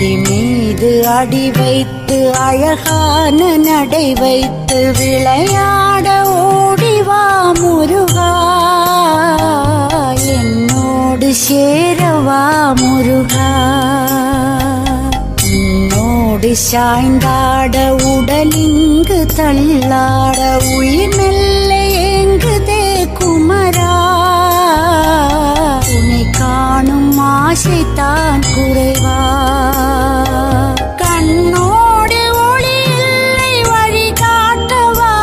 அடி மீது அடி வைத்து அழகான நடை வைத்து விளையாட ஓடிவா முருகா, என்னோடு சேரவா முருகா. உன்னோடு சாய்ந்தாட உடலிங்கு தள்ளாட உயிர் மெல்ல ஏங்குதே குமரா, உன்னை காணும் ஆசைத்தான் குறைவா. கண்ணோடு ஒளி இல்லை வழி காட்டவா,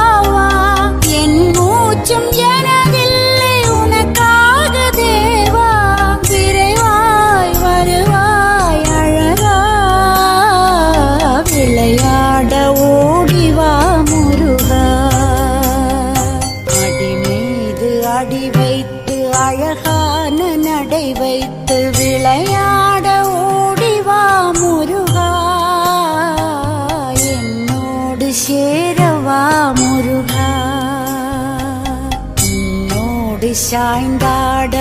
என் மூச்சும் எனதில்லை உனக்காக தேவா. விரைவாய் வருவாய் அழகா, விளையாட ஓடிவா முருகா. அடி மீது அடி வைத்து அழகான நடை வைத்து விளையாட ஓடிவா முருகா, என்னோடு சேரவா முருகா. உன்னோடு சாய்ந்தாட